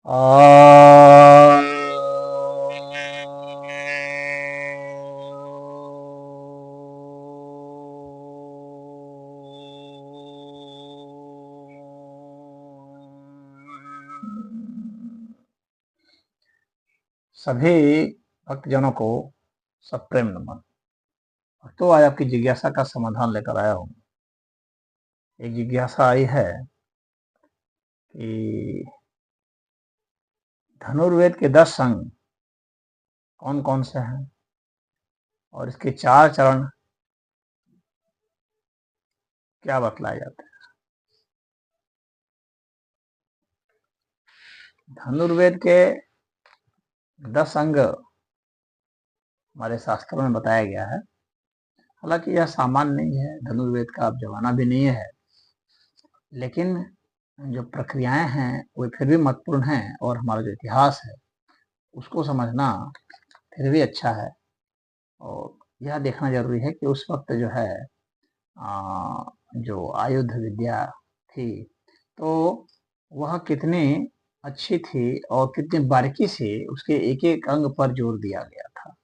आ सभी भक्तजनों को सप्रेम नमन। तो आज आपकी जिज्ञासा का समाधान लेकर आया हूँ। एक जिज्ञासा आई है कि धनुर्वेद के 10 अंग कौन कौन से हैं और इसके 4 चरण क्या बतलाए जाते हैं। धनुर्वेद के 10 अंग हमारे शास्त्रों में बताया गया है। हालांकि यह सामान्य नहीं है, धनुर्वेद का अब जमाना भी नहीं है, लेकिन जो प्रक्रियाएं हैं वो फिर भी महत्वपूर्ण हैं और हमारा जो इतिहास है उसको समझना फिर भी अच्छा है। और यह देखना जरूरी है कि उस वक्त जो है जो आयुध विद्या थी तो वह कितनी अच्छी थी और कितनी बारीकी से उसके एक एक अंग पर जोर दिया गया था।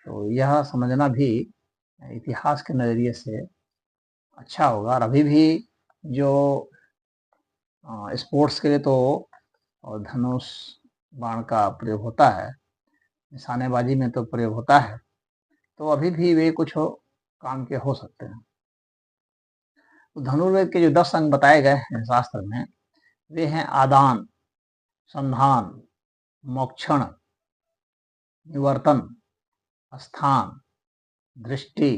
तो यह समझना भी इतिहास के नज़रिए से अच्छा होगा। और अभी भी जो स्पोर्ट्स के लिए तो धनुष बाण का प्रयोग होता है, निशानेबाजी में तो प्रयोग होता है, तो अभी भी वे कुछ काम के हो सकते हैं। तो धनुर्वेद के जो 10 अंग बताए गए हैं शास्त्र में, वे हैं आदान, संधान, मोक्षण, निवर्तन, स्थान, दृष्टि,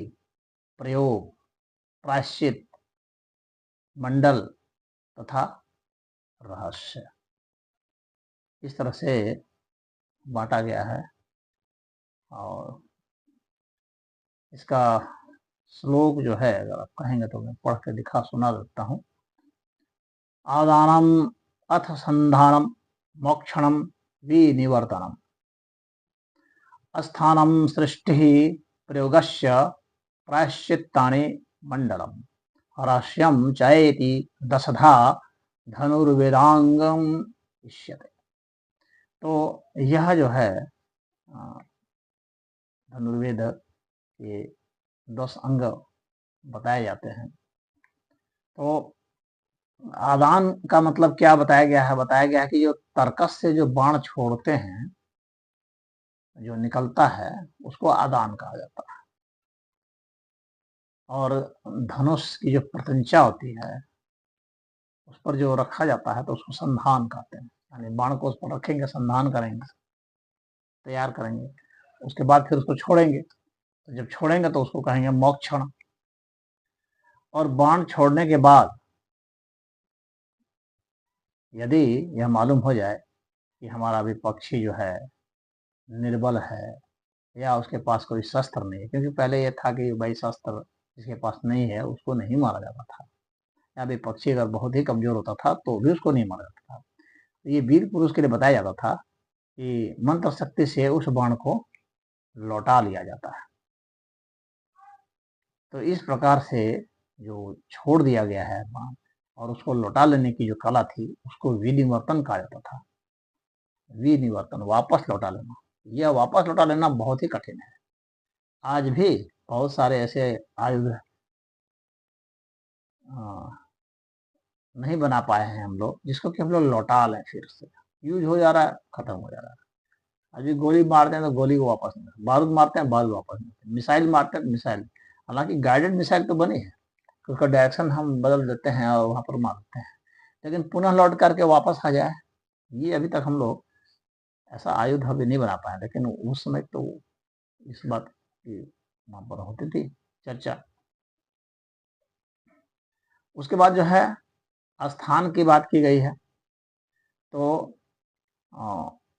प्रयोग, प्रायश्चित, मंडल तथा रहस्य। इस तरह से बांटा गया है और इसका श्लोक जो है अगर आप कहेंगे तो मैं पढ़ के दिखा सुना देता हूँ। आदानम अथ संधानम मोक्षणम विनिवर्तनम स्थानम सृष्टि प्रयोगस्य प्रायश्चित्तानि मंडलम रहस्यम चेति दशधा धनुर्वेदांगम इष्यते। तो यह जो है धनुर्वेद के 10 अंग बताए जाते हैं। तो आदान का मतलब क्या बताया गया है? बताया गया है कि जो तर्कस से जो बाण छोड़ते हैं, जो निकलता है, उसको आदान कहा जाता है। और धनुष की जो प्रत्यंचा होती है उस पर जो रखा जाता है तो उसको संधान कहते हैं। यानी बाण को उस पर रखेंगे, संधान करेंगे, तैयार करेंगे, उसके बाद फिर उसको छोड़ेंगे। तो जब छोड़ेंगे तो उसको कहेंगे मोक्षण। और बाण छोड़ने के बाद यदि यह मालूम हो जाए कि हमारा विपक्षी जो है निर्बल है या उसके पास कोई शस्त्र नहीं है, क्योंकि पहले यह था कि भाई शस्त्र जिसके पास नहीं है उसको नहीं मारा जाता था, या विपक्षी अगर बहुत ही कमजोर होता था तो भी उसको नहीं मारा जाता था। तो ये वीर पुरुष के लिए बताया जाता था कि मंत्र शक्ति से उस बाण को लौटा लिया जाता है। तो इस प्रकार से जो छोड़ दिया गया है बाण और उसको लौटा लेने की जो कला थी उसको विनिवर्तन कहा जाता था। विनिवर्तन, वापस लौटा लेना। यह वापस लौटा लेना बहुत ही कठिन है। आज भी बहुत सारे ऐसे आयुध नहीं बना पाए हैं हम लोग, जिसको कि हम लोग लौटा लें, फिर से यूज हो जा रहा है, खत्म हो जा रहा है। अभी गोली मारते हैं तो गोली को वापस नहीं, बारूद मारते हैं बारूद वापस नहीं, मिसाइल मारते हैं मिसाइल, हालांकि गाइडेड मिसाइल तो बनी है, तो उसका डायरेक्शन हम बदल देते हैं और वहां पर मारते हैं, लेकिन पुनः लौट करके वापस आ जाए, ये अभी तक हम लोग ऐसा आयुध अभी नहीं बना पाए। लेकिन उस समय तो इस बात की वहां पर होती थी चर्चा। उसके बाद जो है स्थान की बात की गई है। तो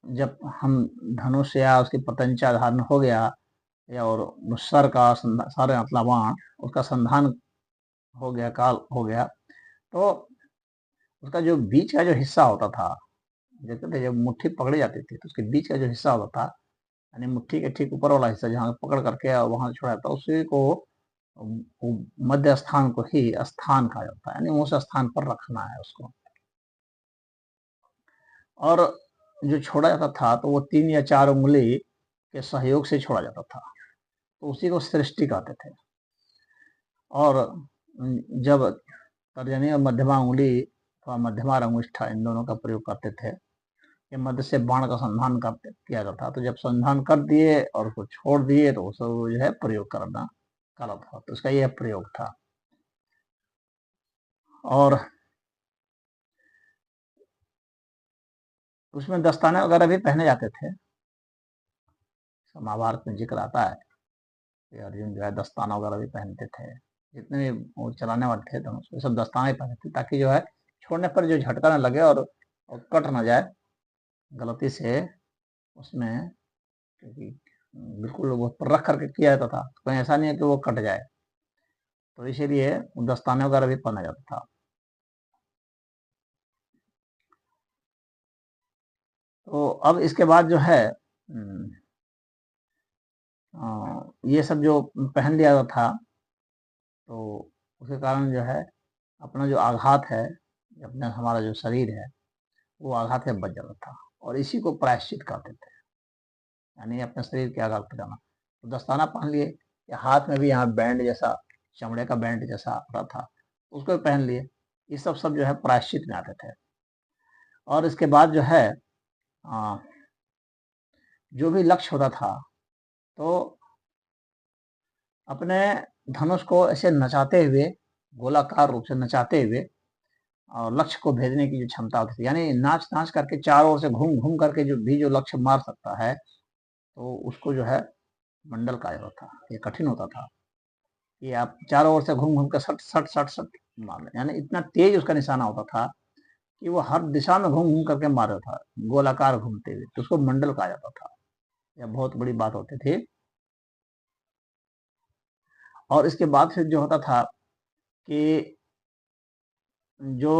जब हम धनुष या उसकी पतंचा धारण हो गया या और सर का सारे मतलब बाण उसका संधान हो गया, काल हो गया, तो उसका जो बीच का जो हिस्सा होता था, जैसे जब मुट्ठी पकड़ी जाती थी तो उसके बीच का जो हिस्सा होता था, यानी मुट्ठी के ठीक ऊपर वाला हिस्सा जहाँ पकड़ करके वहां छोड़ा था, उसी को मध्य स्थान को ही स्थान कहा जाता है, यानी उस स्थान पर रखना है उसको। और जो छोड़ा जाता था तो वो 3 या 4 उंगली के सहयोग से छोड़ा जाता था, तो उसी को सृष्टि कहते थे। और जब तर्जनी और मध्यमा उंगली अथवा मध्यमा और अंगुष्ठा इन दोनों का प्रयोग करते थे, ये मध्य से बाण का संधान किया जाता, तो जब संधान कर दिए और उसको छोड़ दिए तो उसको जो है प्रयोग करना गलत था, तो उसका यह प्रयोग था। और उसमें दस्ताने वगैरह भी पहने जाते थे। महाभारत में जिक्र आता है कि अर्जुन जो है दस्ताना वगैरह भी पहनते थे, जितने भी वो चलाने वाले थे तो वो सब दस्ताने पहनते थे, ताकि जो है छोड़ने पर जो झटका न लगे और कट ना जाए गलती से उसमें, क्योंकि बिल्कुल वो रख करके किया जाता था, तो कहीं ऐसा नहीं है कि वो कट जाए, तो इसीलिए दस्ताने वगैरह भी पहना जाता था। तो अब इसके बाद जो है ये सब जो पहन लिया था, तो उसके कारण जो है अपना जो आघात है, अपना हमारा जो शरीर है वो आघात से बच जाता था, और इसी को प्रायश्चित कहते थे, यानी अपने शरीर के आघात पर जाना। तो दस्ताना पहन लिए, या हाथ में भी यहाँ बैंड जैसा, चमड़े का बैंड जैसा आता था, उसको भी पहन लिए, ये सब जो है प्रायश्चित में आते थे। और इसके बाद जो है जो भी लक्ष्य होता था, तो अपने धनुष को ऐसे नचाते हुए, गोलाकार रूप से नचाते हुए, और लक्ष्य को भेजने की जो क्षमता होती थी, यानी नाच नाच करके चारों ओर से घूम घूम करके जो लक्ष्य मार सकता है, तो उसको जो है मंडल कहा जाता था। ये कठिन होता था कि आप चारों ओर से घूम घूम कर सट सट सट सट मार लें, यानी इतना तेज उसका निशाना होता था कि वो हर दिशा में घूम घूम करके मार रहा था, गोलाकार घूमते हुए, तो उसको मंडल कहा जाता था। यह बहुत बड़ी बात होती थी। और इसके बाद फिर जो होता था कि जो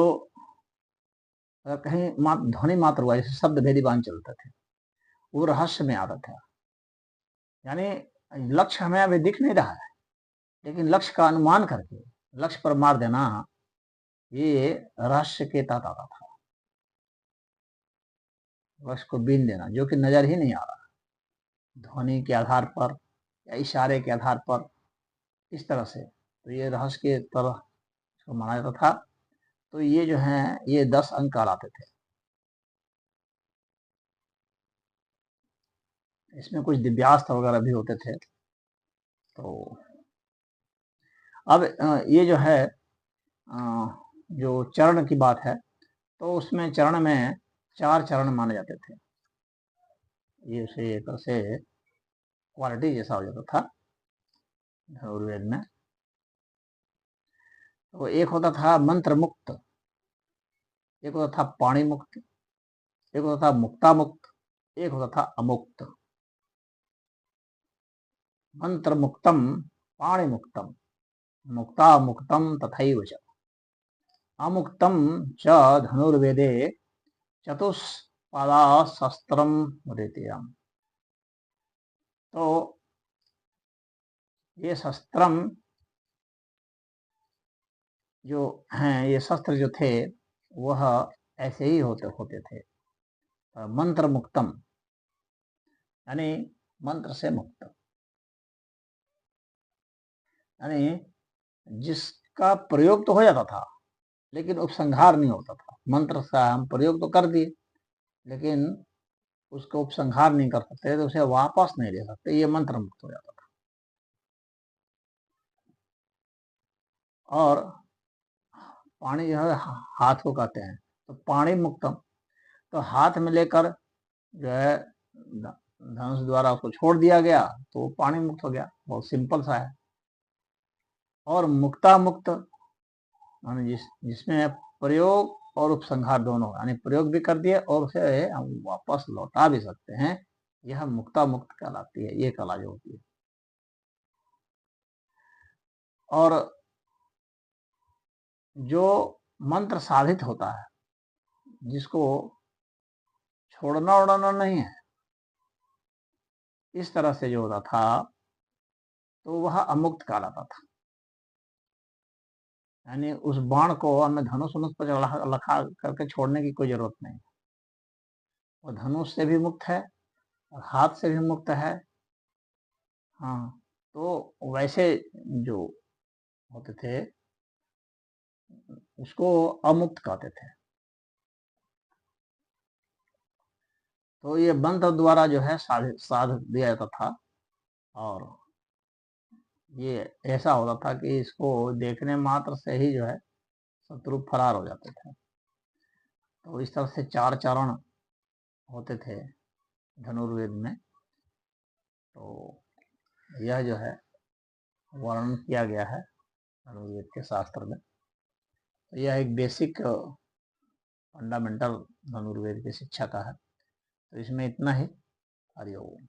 अगर कहीं ध्वनि मात्र हुआ, जैसे शब्द भेदी बाण चलते थे, वो रहस्य में आता था, यानी लक्ष्य हमें अभी दिख नहीं रहा है, लेकिन लक्ष्य का अनुमान करके लक्ष्य पर मार देना, ये रहस्य के तहत आता था। लक्ष्य को बीन देना जो कि नजर ही नहीं आ रहा, ध्वनि के आधार पर या इशारे के आधार पर, इस तरह से, तो ये रहस्य के तरह इसको माना जाता था। तो ये जो है ये 10 अंक कहलाते थे। इसमें कुछ दिव्यास्त्र वगैरह भी होते थे। तो अब ये जो है जो चरण की बात है, तो उसमें चरण में 4 चरण माने जाते थे। ये उसे एक तरह से क्वालिटी जैसा हो जाता था धनुर्वेद में। तो एक होता था मंत्र मुक्त, एक होता था पाणी मुक्त, एक होता था मुक्ता मुक्त, एक होता था अमुक्त। मंत्र मुक्तम पाणी मुक्तम मुक्ता मुक्तम तथैव च अमुक्तम च धनुर्वेदे चतुष्पादाशस्त्रम द्वितीयम्। तो ये शस्त्रम जो हैं, ये शस्त्र जो थे वह ऐसे ही होते थे। मंत्र मुक्तम यानी मंत्र से मुक्त, यानी जिसका प्रयोग तो हो जाता था लेकिन उपसंहार नहीं होता था। मंत्र का हम प्रयोग तो कर दिए, लेकिन उसको उपसंहार नहीं कर सकते, तो उसे वापस नहीं ले सकते, ये मंत्र मुक्त हो जाता था। और पाणी जो है हाथ को कहते हैं, तो पाणी मुक्तम, तो हाथ में लेकर जो है धनुष द्वारा उसको छोड़ दिया गया, तो वो पाणी मुक्त हो गया। बहुत सिंपल सा है। और मुक्ता मुक्त जिसमें प्रयोग और उपसंहार दोनों, यानी प्रयोग भी कर दिए और उसे हम वापस लौटा भी सकते हैं, यह मुक्ता मुक्त कहलाती है, ये कला जो होती है। और जो मंत्र साधित होता है, जिसको छोड़ना उड़ाना नहीं है, इस तरह से जो होता था, तो वह अमुक्त कहलाता था। यानी उस बाण को हमें धनुष पर लखा करके छोड़ने की कोई जरूरत नहीं। वो धनुष से भी मुक्त है और हाथ से भी मुक्त है। हाँ, तो वैसे जो होते थे उसको अमुक्त कहते थे। तो ये मंत्र द्वारा जो है साध दिया जाता था, और ये ऐसा होता था कि इसको देखने मात्र से ही जो है शत्रु फरार हो जाते थे। तो इस तरह से 4 चरण होते थे धनुर्वेद में। तो यह जो है वर्णन किया गया है धनुर्वेद के शास्त्र में। तो यह एक बेसिक फंडामेंटल धनुर्वेद की शिक्षा का है। तो इसमें इतना ही। हरिओम।